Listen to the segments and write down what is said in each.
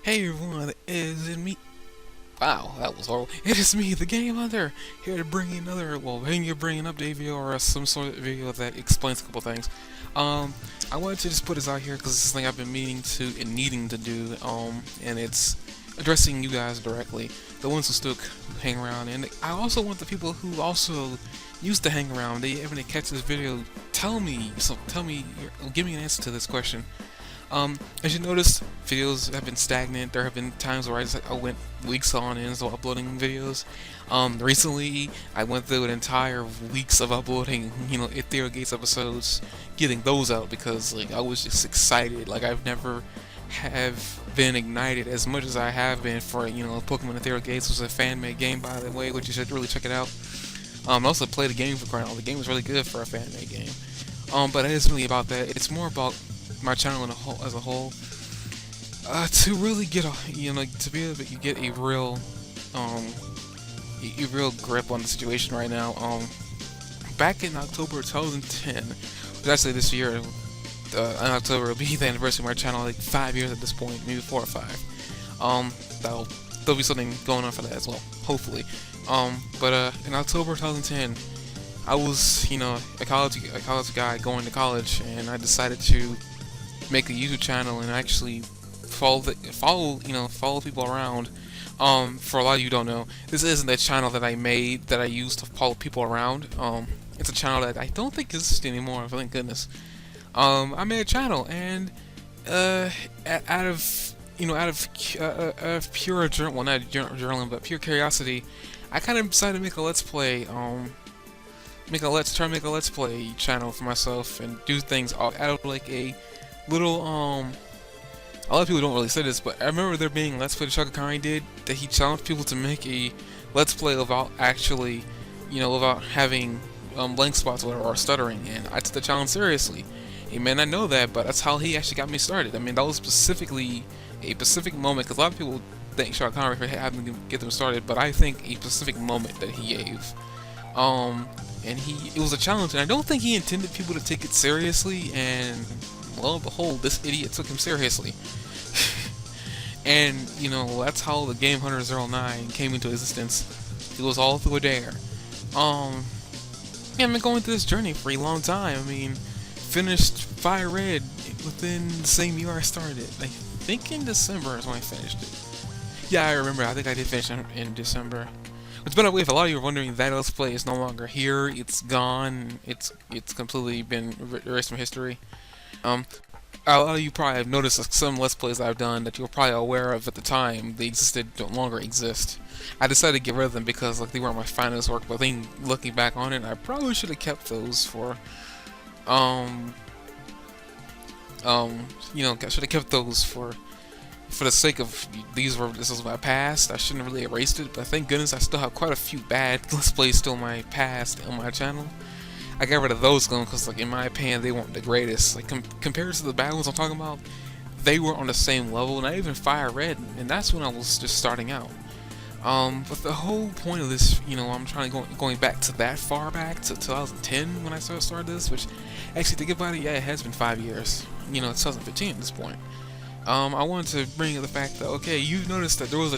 Hey everyone, is it me? Wow, that was horrible. It is me, the Game Hunter, here to bring you another, bring an update video or some sort of video that explains a couple things. Um, I wanted to just put this out here because it's something I've been meaning to and needing to do, and it's addressing you guys directly, the ones who still hang around, and I also want the people who also used to hang around, when they catch this video, give me an answer to this question. As you noticed, videos have been stagnant. There have been times where I went weeks on end so uploading videos. Recently, I went through an entire weeks of uploading, Ethereal Gates episodes, getting those out because I was just excited. Like I've never have been ignited as much as I have been for Pokemon Ethereal Gates was a fan-made game, by the way, which you should really check it out. I also played the game for crying out. The game was really good for a fan-made game. But it isn't really about that. It's more about my channel as a whole, to really get to be able to get a real grip on the situation right now. Back in October 2010, which actually this year, in October will be the anniversary of my channel, like 5 years at this point, maybe 4 or 5. There'll be something going on for that as well, hopefully. But in October 2010, I was, a college guy going to college, and I decided to make a YouTube channel and actually follow people around. For a lot of you who don't know, this isn't the channel that I made that I used to follow people around. It's a channel that I don't think exists anymore. Thank goodness. I made a channel, and out of pure not journaling, but pure curiosity, I kind of decided to make a let's play. Try to make a let's play channel for myself and do things out of like a little a lot of people don't really say this, but I remember there being Let's Play that Shaka Kari did, that he challenged people to make a Let's Play without actually, without having blank spots or stuttering, and I took the challenge seriously. He may not know that, but that's how he actually got me started. I mean, that was specifically a specific moment, because a lot of people thank Shaka Kari for having to get them started, but I think a specific moment that he gave. And it was a challenge, and I don't think he intended people to take it seriously, and lo and behold, this idiot took him seriously. And, that's how the Game Hunter 09 came into existence. It was all through a dare. Yeah, I've been going through this journey for a long time. I mean, finished Fire Red within the same year I started. I think in December is when I finished it. Yeah, I remember. I think I did finish in December. Which, by the way, if a lot of you are wondering, that Let's Play is no longer here. It's gone. It's completely been erased from history. A lot of you probably have noticed some Let's Plays I've done that you were probably aware of at the time. They no longer exist. I decided to get rid of them because they weren't my finest work, but I think looking back on it, I probably should have kept those for, should have kept those for the sake of this was my past. I shouldn't have really erased it, but thank goodness I still have quite a few bad Let's Plays still in my past on my channel. I got rid of those because, in my opinion, they weren't the greatest. Compared to the bad ones I'm talking about, they were on the same level, not even Fire Red, and that's when I was just starting out. But the whole point of this, I'm trying to going back to that far back to 2010 when I started this, which actually, think about it, yeah, it has been 5 years. It's 2015 at this point. I wanted to bring up the fact that, okay, you've noticed that there was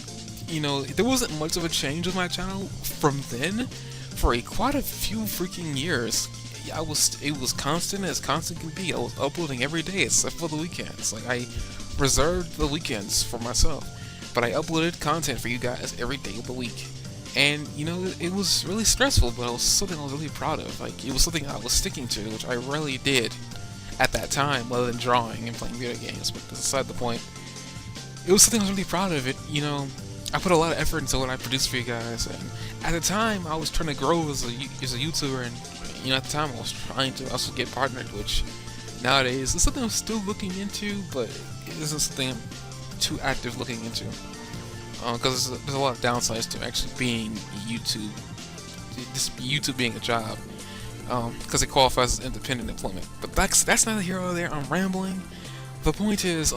there wasn't much of a change with my channel from then. For quite a few freaking years, it was constant as constant can be. I was uploading every day except for the weekends. I reserved the weekends for myself, but I uploaded content for you guys every day of the week. And it was really stressful, but it was something I was really proud of. It was something I was sticking to, which I rarely did at that time, other than drawing and playing video games. But that's aside the point. It was something I was really proud of. I put a lot of effort into what I produced for you guys, and at the time I was trying to grow as a YouTuber, and at the time I was trying to also get partnered, which nowadays is something I'm still looking into, but it isn't something I'm too active looking into, because there's a lot of downsides to actually being YouTube being a job, because it qualifies as independent employment. But that's neither here nor there. I'm rambling. The point is,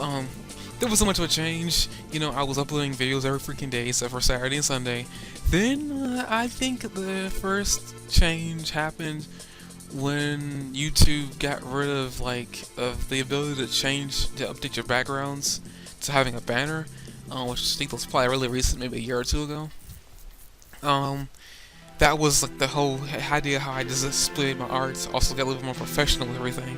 there was so much of a change. I was uploading videos every freaking day except for Saturday and Sunday. Then, I think the first change happened when YouTube got rid of the ability to update your backgrounds to having a banner. which I think was probably really recent, maybe a year or two ago. Um, that was like the whole idea how I just displayed my arts. Also got a little bit more professional with everything.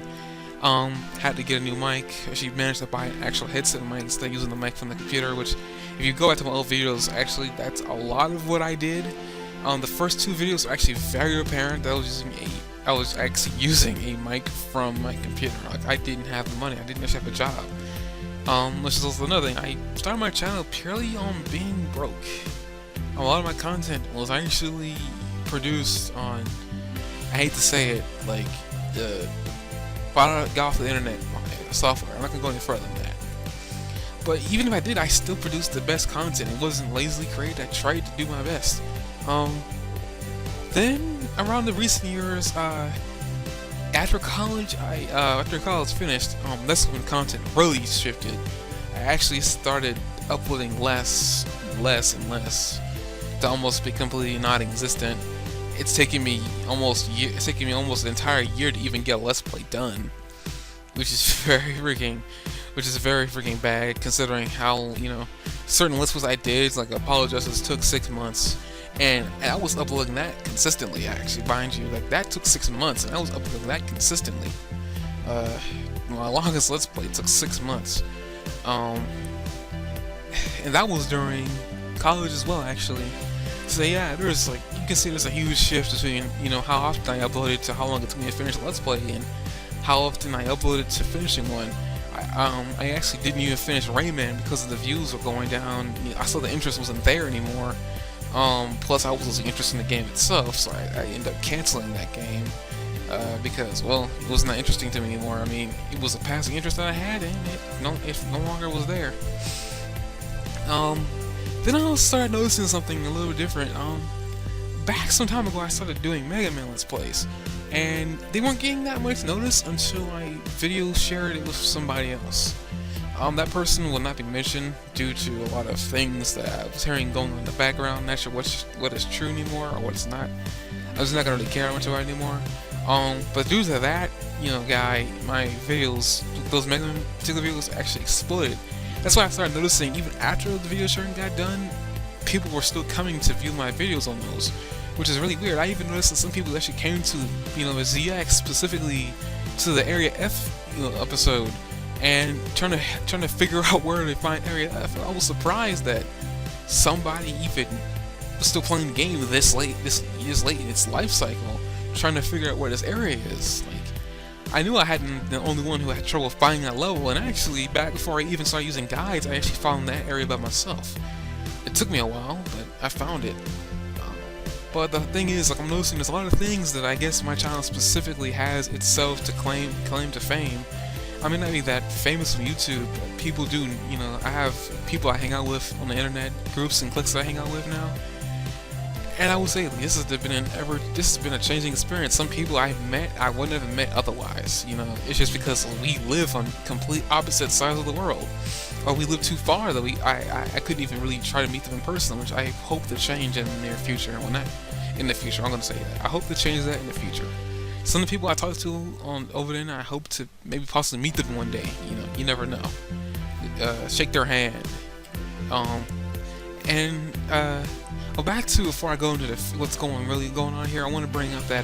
Had to get a new mic. Actually managed to buy an actual headset mic instead of using the mic from the computer, which if you go back to my old videos, actually that's a lot of what I did. The first two videos are actually very apparent that I was actually using a mic from my computer. Like I didn't have the money, I didn't actually have a job. Which is also another thing. I started my channel purely on being broke. A lot of my content was actually produced on, I hate to say it, like the product got off the internet software. I'm not gonna go any further than that. But even if I did, I still produced the best content. It wasn't lazily created. I tried to do my best. Then around the recent years, after college finished, that's when content really shifted. I actually started uploading less and less to almost be completely non-existent. It's taking me almost an entire year to even get a Let's Play done, which is very freaking bad considering how, you know, certain Let's Plays I did, like Apollo Justice, took 6 months, and I was uploading that consistently. Actually, mind you, like that took 6 months, and I was uploading that consistently. My longest Let's Play took 6 months, and that was during college as well, actually. So yeah, there's like, you can see there's a huge shift between, you know, how often I uploaded to how long it took me to finish a Let's Play, and how often I uploaded to finishing one. I actually didn't even finish Rayman because of the views were going down. I saw the interest wasn't there anymore. Plus I was losing interest in the game itself, so I ended up canceling that game because, well, it was not interesting to me anymore. I mean, it was a passing interest that I had, and it no longer was there. Then I started noticing something a little different. Back some time ago, I started doing Mega Man Let's Plays, and they weren't getting that much notice until I video shared it with somebody else. That person will not be mentioned due to a lot of things that I was hearing going on in the background. Not sure what is true anymore or what's not. I was not gonna really care much about it anymore. But due to that, you know, my videos, those Mega Man particular videos, actually exploded. That's why I started noticing, even after the video sharing got done, people were still coming to view my videos on those, which is really weird. I even noticed that some people actually came to, you know, the ZX, specifically to the Area F, you know, episode, and trying to figure out where to find Area F. I was surprised that somebody even was still playing the game this years late in its life cycle, trying to figure out where this area is. Like, I knew I hadn't been the only one who had trouble finding that level, and actually, back before I even started using guides, I actually found that area by myself. It took me a while, but I found it. But the thing is, like, I'm noticing there's a lot of things that I guess my channel specifically has itself to claim to fame. I may not be that famous on YouTube, but people do, you know, I have people I hang out with on the internet, groups and cliques that I hang out with now. And I would say this has been a changing experience. Some people I've met I wouldn't have met otherwise. You know, it's just because we live on complete opposite sides of the world, or we live too far that I couldn't even really try to meet them in person, which I hope to change in the near future. Well, not in the future. I'm gonna say that. I hope to change that in the future. Some of the people I talk to over there, I hope to maybe possibly meet them one day. You know, you never know. Shake their hand. Well, back to, before I go into what's really going on here, I want to bring up that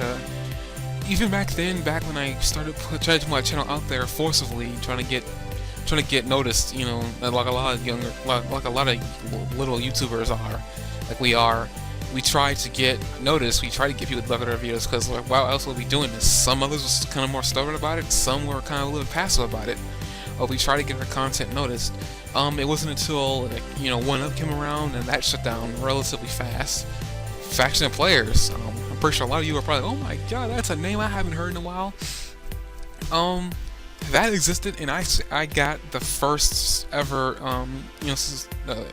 even back when I started trying to put my channel out there forcibly, trying to get noticed, you know, like a lot of little YouTubers are, like we are. We try to get noticed. We try to get people to look at our videos because, like, what else will we be doing this? Some others were kind of more stubborn about it. Some were kind of a little passive about it. But we try to get our content noticed. It wasn't until, like, you know, 1UP came around and that shut down relatively fast. Faction of Players. I'm pretty sure a lot of you are probably, oh my god, that's a name I haven't heard in a while. That existed, and I got the first ever you know,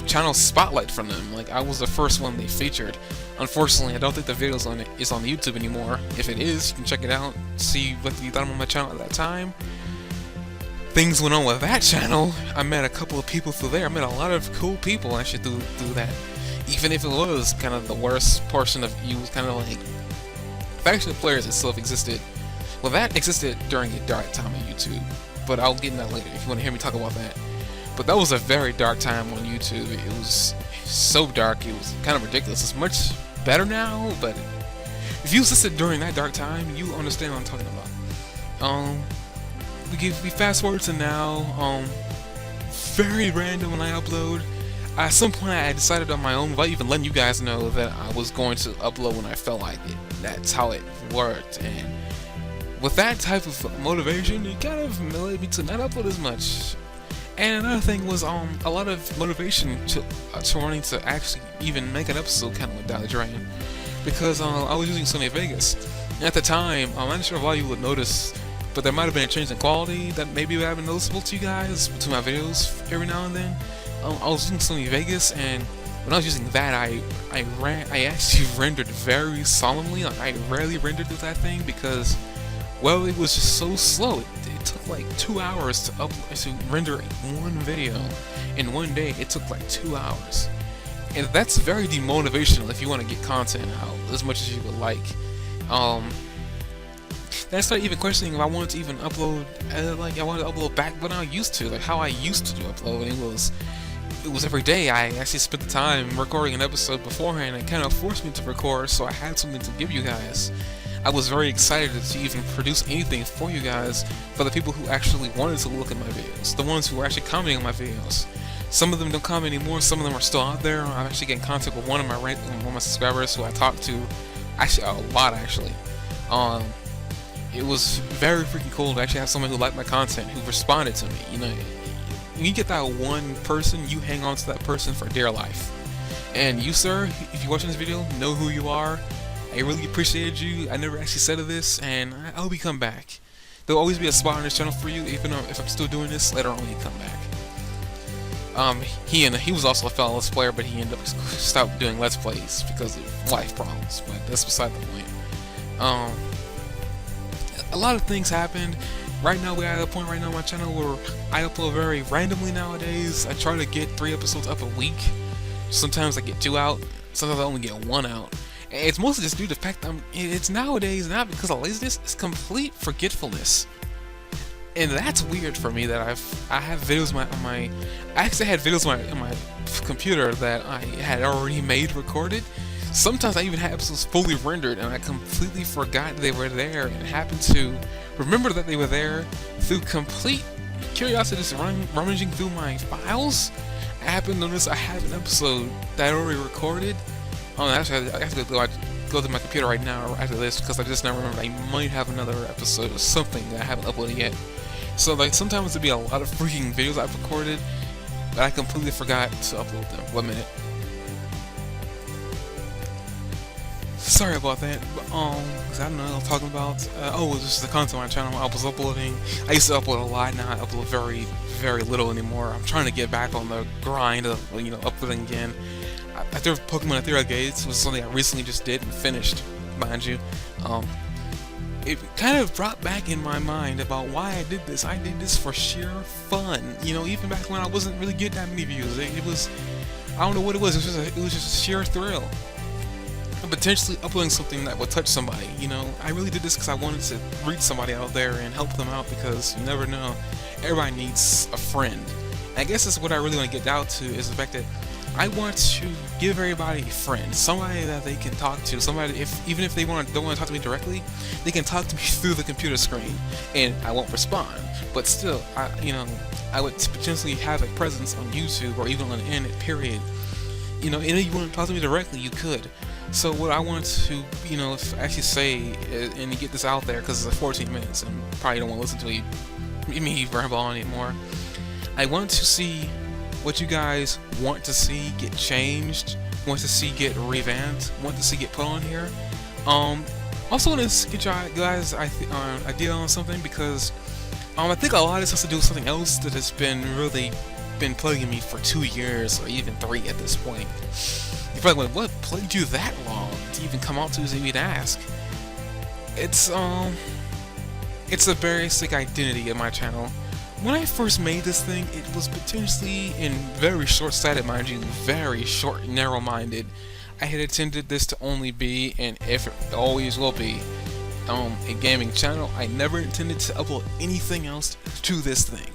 channel spotlight from them. Like, I was the first one they featured. Unfortunately, I don't think the video is on YouTube anymore. If it is, you can check it out, see what you thought on my channel at that time. Things went on with that channel. I met a couple of people through there. I met a lot of cool people actually through that. Even if it was kind of the worst portion of you, was kind of like Faction of Players itself existed. Well, that existed during a dark time on YouTube, but I'll get into that later if you want to hear me talk about that. But that was a very dark time on YouTube. It was so dark, it was kind of ridiculous. It's much better now, but if you existed during that dark time, you understand what I'm talking about. We fast forward to now. Very random when I upload. At some point, I decided on my own, without even letting you guys know, that I was going to upload when I felt like it. That's how it worked, and with that type of motivation, it kind of led me to not upload as much. And another thing was a lot of motivation to wanting to actually even make an episode kind of went down the drain, because I was using Sony Vegas. And at the time, I'm not sure if a lot of you would notice, but there might have been a change in quality that maybe would have been noticeable to you guys, to my videos every now and then. I was using Sony Vegas, and when I was using that, I actually rendered very solemnly. Like, I rarely rendered with that thing because, well, it was just so slow. It took like 2 hours to render one video. In one day, it took like 2 hours. And that's very demotivational if you want to get content out as much as you would like. Then I started even questioning if I wanted to even upload, like I wanted to upload back when I used to, like how I used to do upload. It was every day. I actually spent the time recording an episode beforehand. It kind of forced me to record, so I had something to give you guys. I was very excited to even produce anything for you guys, for the people who actually wanted to look at my videos, the ones who were actually commenting on my videos. Some of them don't comment anymore, some of them are still out there. I'm actually getting contact with one of my subscribers who I talked to, actually a lot actually. It was very freaking cool to actually have someone who liked my content, who responded to me. You know, when you get that one person, you hang on to that person for dear life. And you, sir, if you're watching this video, know who you are. I really appreciated you. I never actually said of this, and I hope you come back. There'll always be a spot on this channel for you, even if I'm still doing this later on when you come back. He was also a fellow Let's Player, but he ended up stopped doing Let's Plays because of life problems, but that's beside the point. A lot of things happened. Right now we're at a point right now on my channel where I upload very randomly nowadays. I try to get 3 episodes up a week. Sometimes I get 2 out, sometimes I only get 1 out. And it's mostly just due to the fact that it's nowadays not because of laziness, it's complete forgetfulness. And that's weird for me that I have videos on my I actually had videos on my computer that I had already made recorded. Sometimes I even had episodes fully rendered and I completely forgot they were there, and happened to remember that they were there through complete curiosity, just rummaging through my files. I happened to notice I have an episode that I already recorded. Actually, I have to go to my computer right now after this because I just now remembered I might have another episode of something that I haven't uploaded yet. So like sometimes there'd be a lot of freaking videos I've recorded, but I completely forgot to upload them. 1 minute. Sorry about that, but cause I don't know what I'm talking about. Oh, this is the content on my channel. I was uploading. I used to upload a lot. Now I upload very, very little anymore. I'm trying to get back on the grind of, you know, uploading again. After Pokemon Ethereal Gates was something I recently just did and finished, mind you. It kind of brought back in my mind about why I did this. I did this for sheer fun. You know, even back when I wasn't really getting that many views. It was, I don't know what it was. It was just sheer thrill. Potentially uploading something that would touch somebody. You know, I really did this because I wanted to reach somebody out there and help them out, because you never know, everybody needs a friend. And I guess that's what I really want to get down to, is the fact that I want to give everybody a friend, somebody that they can talk to, somebody, even if they don't want to talk to me directly, they can talk to me through the computer screen, and I won't respond. But still, I would potentially have a presence on YouTube or even on the internet, period. You know, and if you want to talk to me directly, you could. So what I want to, you know, actually say and get this out there, because it's 14 minutes and probably don't want to listen to me ramble on anymore. I want to see what you guys want to see get changed, want to see get revamped, want to see get put on here. Also want to get you guys idea on something, because I think a lot of this has to do with something else that has been plaguing me for 2 years, or even 3 at this point. You're probably like, what plagued you that long to even come out to even ask? It's a basic identity of my channel. When I first made this thing, it was potentially, and very short-sighted, mind you, very short, narrow-minded. I had intended this to only be, and if it always will be, a gaming channel. I never intended to upload anything else to this thing.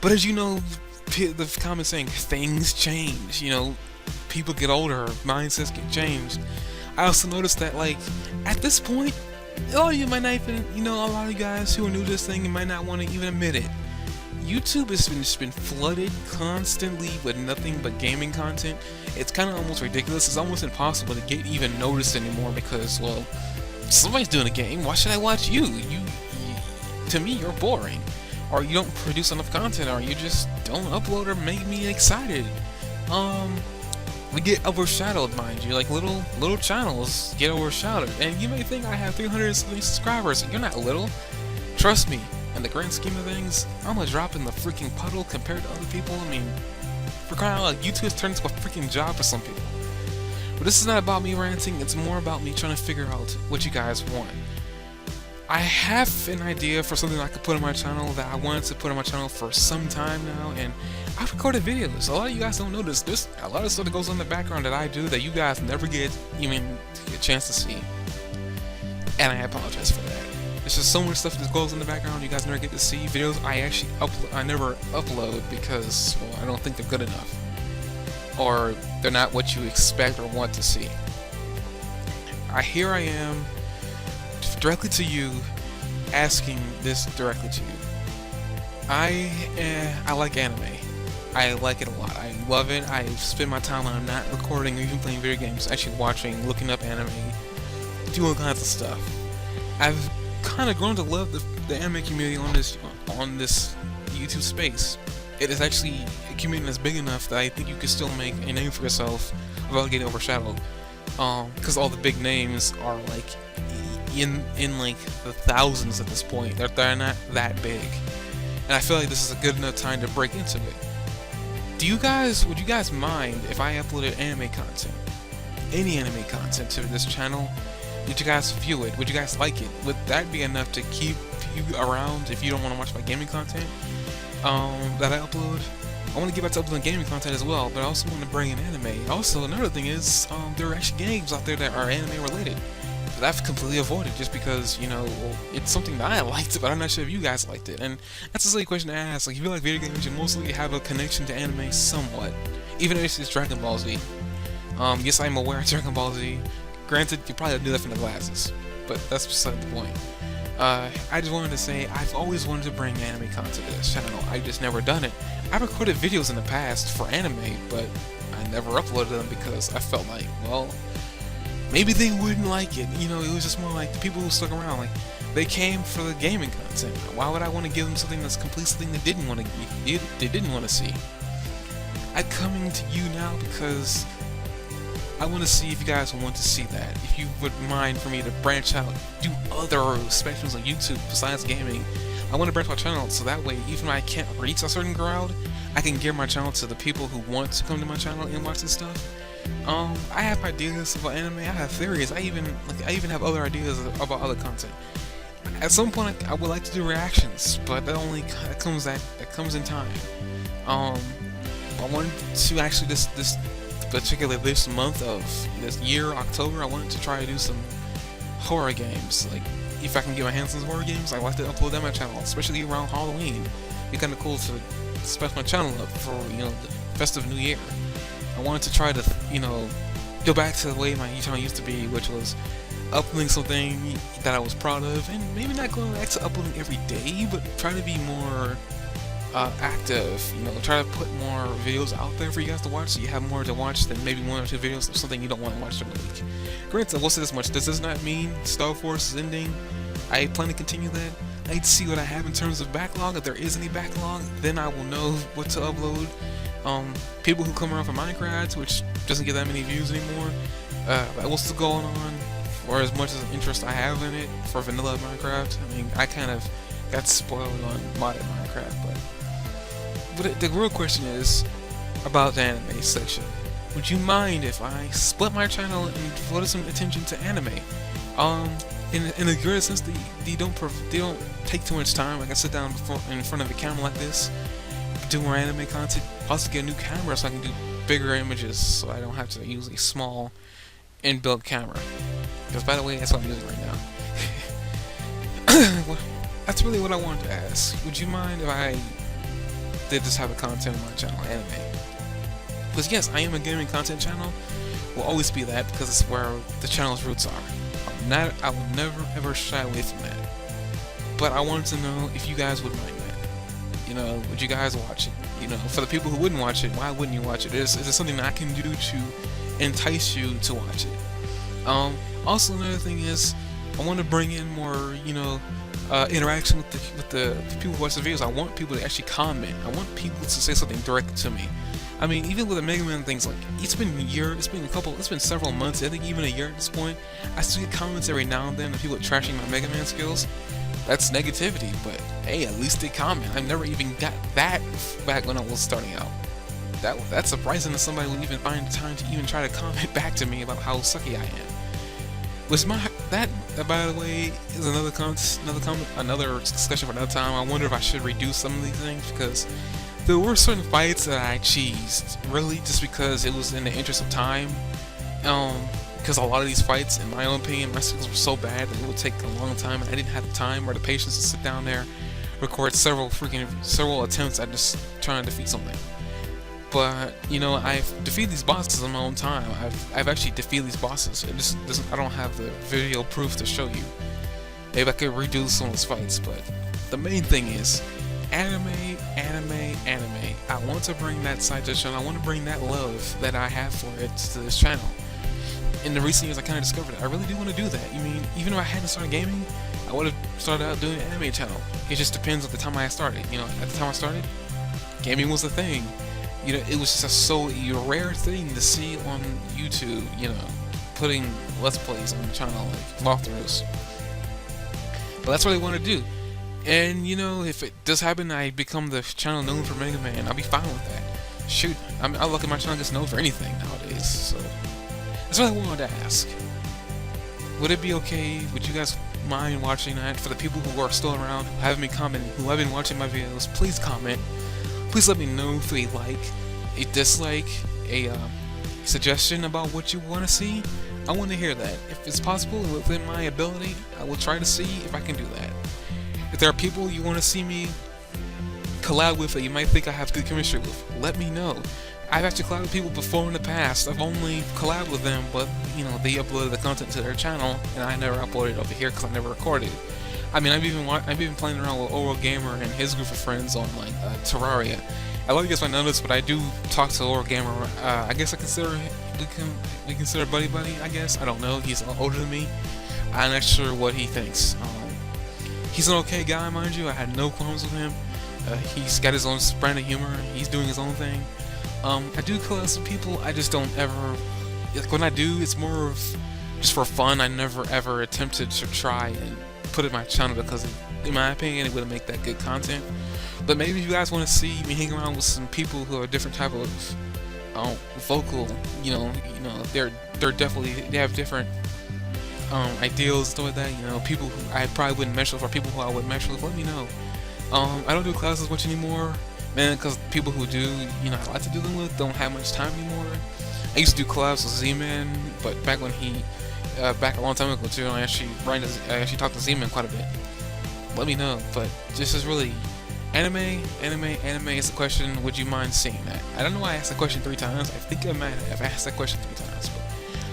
But as you know, the comments saying things change. You know, people get older, mindsets get changed. I also noticed that, like, at this point, a lot of you might not even, you know, a lot of you guys who are new to this thing, you might not want to even admit it. YouTube has just been flooded constantly with nothing but gaming content. It's kind of almost ridiculous. It's almost impossible to get even noticed anymore because, well, somebody's doing a game. Why should I watch you? To me, you're boring. Or you don't produce enough content, or you just don't upload or make me excited. We get overshadowed, mind you. Like, little channels get overshadowed. And you may think I have 300 subscribers. You're not little. Trust me. In the grand scheme of things, I'm a drop in the freaking puddle compared to other people. I mean, for crying out loud, YouTube has turned into a freaking job for some people. But this is not about me ranting, it's more about me trying to figure out what you guys want. I have an idea for something I could put on my channel that I wanted to put on my channel for some time now, and I've recorded videos. A lot of you guys don't know this. There's a lot of stuff that goes on in the background that I do that you guys never get even a chance to see. And I apologize for that. There's just so much stuff that goes in the background you guys never get to see. Videos I never upload because, well, I don't think they're good enough. Or they're not what you expect or want to see. Here I am, directly to you, asking this directly to you. I like anime. I like it a lot. I love it. I spend my time on not recording or even playing video games, actually watching, looking up anime, doing all kinds of stuff. I've kind of grown to love the anime community on this YouTube space. It is actually a community that's big enough that I think you can still make a name for yourself without getting overshadowed. Because all the big names are like in like the thousands at this point. They're not that big, and I feel like this is a good enough time to break into it. Would you guys mind if I uploaded anime content, any anime content to this channel? Would you guys view it? Would you guys like it? Would that be enough to keep you around if you don't want to watch my gaming content that I upload? I want to get back to uploading gaming content as well, but I also want to bring in anime. Also, another thing is, there are actually games out there that are anime related that I've completely avoided just because, you know, it's something that I liked, but I'm not sure if you guys liked it. And that's a silly question to ask. Like, if you like video games, you mostly have a connection to anime somewhat, even if it's Dragon Ball Z. Yes, I'm aware of Dragon Ball Z. Granted, you probably do that from the glasses, but that's beside the point. I just wanted to say, I've always wanted to bring anime content to this channel. I've just never done it. I've recorded videos in the past for anime, but I never uploaded them because I felt like, well, maybe they wouldn't like it. You know, it was just more like the people who stuck around, like, they came for the gaming content. Why would I want to give them something that's completely something they didn't want to see? I'm coming to you now because I want to see if you guys want to see that. If you would mind for me to branch out, do other spectrums on YouTube besides gaming. I want to branch my channel so that way, even if I can't reach a certain crowd, I can gear my channel to the people who want to come to my channel and watch this stuff. I have ideas about anime. I have theories. I even have other ideas about other content. At some point, I would like to do reactions, but that comes in time. I wanted to actually particularly this month of this year, October, I wanted to try to do some horror games. Like, if I can get my hands on some horror games, I like to upload them on my channel, especially around Halloween. It'd be kind of cool to spice my channel up for, you know, the festive new year. I wanted to try to, you know, go back to the way my channel used to be, which was uploading something that I was proud of, and maybe not going back to uploading every day, but try to be more active, you know, try to put more videos out there for you guys to watch so you have more to watch than maybe one or two videos of something you don't want to watch during the week. Granted, I will say this much, this does not mean Star Wars is ending. I plan to continue that. I need to see what I have in terms of backlog. If there is any backlog, then I will know what to upload. People who come around for Minecraft, which doesn't get that many views anymore, that will still go on for as much as an interest I have in it for vanilla Minecraft. I mean, I kind of got spoiled on modded Minecraft, but the real question is about the anime section. Would you mind if I split my channel and devoted some attention to anime? In a greater sense, they don't take too much time. Like, I sit down in front of a camera like this, do more anime content. Also get a new camera so I can do bigger images, so I don't have to use a small inbuilt camera. Because, by the way, that's what I'm using right now. Well, that's really what I wanted to ask. Would you mind if I this type of content on my channel, anime. Because yes, I am a gaming content channel, will always be that because it's where the channel's roots are. I will never ever shy away from that. But I wanted to know if you guys would mind that. You know, would you guys watch it? You know, for the people who wouldn't watch it, why wouldn't you watch it? Is it something that I can do to entice you to watch it? Also, another thing is, I want to bring in more, you know, interaction with the people who watch the videos. I want people to actually comment. I want people to say something direct to me. I mean, even with the Mega Man things, like, it's been a year, it's been several months, I think even a year at this point. I still get comments every now and then of people trashing my Mega Man skills. That's negativity, but hey, at least they comment. I never even got that back when I was starting out. That's surprising that somebody would even find time to even try to comment back to me about how sucky I am. That, by the way, is another discussion for another time. I wonder if I should reduce some of these things, because there were certain fights that I cheesed, really, just because it was in the interest of time. Because a lot of these fights, in my own opinion, my skills were so bad that it would take a long time, and I didn't have the time or the patience to sit down there, record several attempts at just trying to defeat something. But you know, I've defeated these bosses on my own time. I've actually defeated these bosses. It just doesn't. I don't have the video proof to show you. Maybe I could redo some of those fights, but the main thing is anime. I want to bring that side to the channel. I want to bring that love that I have for it to this channel. In the recent years, I kind of discovered it. I really do want to do that. I mean, even if I hadn't started gaming, I would have started out doing an anime channel. It just depends on the time I started. You know, at the time I started, gaming was the thing. You know, it was just so rare thing to see on YouTube, you know, putting Let's Plays on the channel, like walkthroughs. But that's what I want to do. And, you know, if it does happen, I become the channel known for Mega Man, I'll be fine with that. Shoot, I look at my channel gets known for anything nowadays, so that's what I wanted to ask. Would it be okay? Would you guys mind watching that? For the people who are still around, who haven't been commenting, who have been watching my videos, please comment. Please let me know if you like, a dislike, a suggestion about what you want to see. I want to hear that. If it's possible within my ability, I will try to see if I can do that. If there are people you want to see me collab with that you might think I have good chemistry with, let me know. I've actually collabed with people before in the past. I've only collabed with them, but you know, they uploaded the content to their channel, and I never uploaded it over here because I never recorded it. I mean, I've even playing around with Oro Gamer and his group of friends on like Terraria. I love you guys might know this, but I do talk to Oro Gamer. I guess we consider buddy. I guess I don't know. He's a lot older than me. I'm not sure what he thinks. He's an okay guy, mind you. I had no qualms with him. He's got his own brand of humor. He's doing his own thing. I do collab some people. I just don't ever. Like, when I do, it's more of just for fun. I never ever attempted to try and put it in my channel because, in my opinion, it wouldn't make that good content. But maybe if you guys want to see me hang around with some people who are different type of vocal, you know, they're definitely, they have different ideals, stuff like that. You know, people who I probably wouldn't mesh with, or people who I would mesh with. Let me know. I don't do classes much anymore, man, because people who do, you know, I like to do them with, don't have much time anymore. I used to do collabs with Z-Man, but back when back a long time ago too, I actually talked to Z-Man quite a bit. Let me know. But this is really anime is the question. Would you mind seeing that? I don't know why I asked the question 3 times. I think I might have asked that question 3 times, but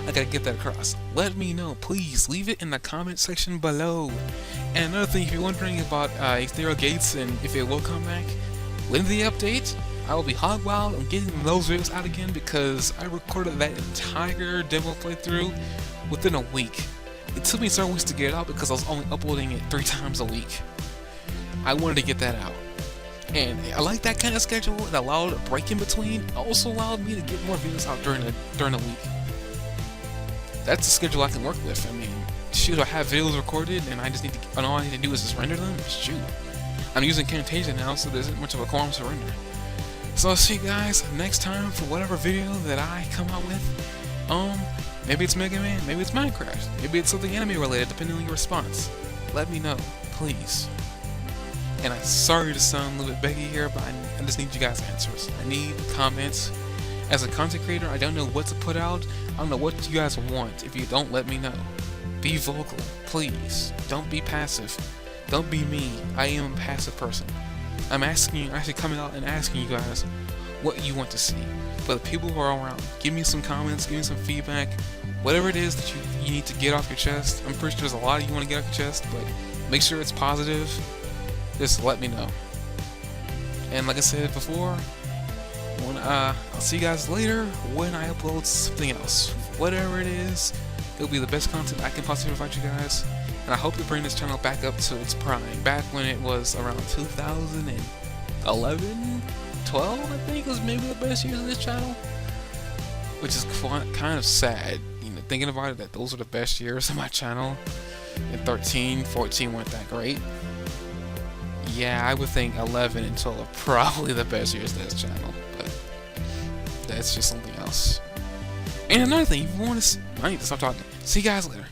I gotta get that across. Let me know, please. Leave it in the comment section below. And another thing, if you're wondering about Ethereal Gates and if it will come back, when the update, I will be hog wild on getting those videos out again, because I recorded that entire demo playthrough within a week. It took me several weeks to get it out because I was only uploading it 3 times a week. I wanted to get that out. And I like that kind of schedule. It allowed a break in between. It also allowed me to get more videos out during the week. That's the schedule I can work with. I mean, shoot, I have videos recorded and all I need to do is just render them. Shoot. I'm using Camtasia now, so there isn't much of a qualm to render. So I'll see you guys next time for whatever video that I come out with. Maybe it's Mega Man, maybe it's Minecraft, maybe it's something anime related, depending on your response. Let me know, please. And I'm sorry to sound a little bit beggy here, but I just need you guys' answers. I need comments. As a content creator, I don't know what to put out. I don't know what you guys want if you don't let me know. Be vocal, please. Don't be passive. Don't be me. I am a passive person. I'm actually coming out and asking you guys what you want to see. For the people who are around, give me some comments, give me some feedback, whatever it is that you need to get off your chest. I'm pretty sure there's a lot of you want to get off your chest, but make sure it's positive. Just let me know. And like I said before, I'll see you guys later when I upload something else. Whatever it is, it'll be the best content I can possibly provide you guys. And I hope to bring this channel back up to its prime, back when it was around 2011, 12, I think was maybe the best years of this channel. Which is kind of sad, thinking about it, that those were the best years of my channel. And 13, 14 weren't that great. Yeah, I would think 11 and 12 are probably the best years of this channel, but that's just something else. And another thing, if you want to, I need to stop talking. See you guys later.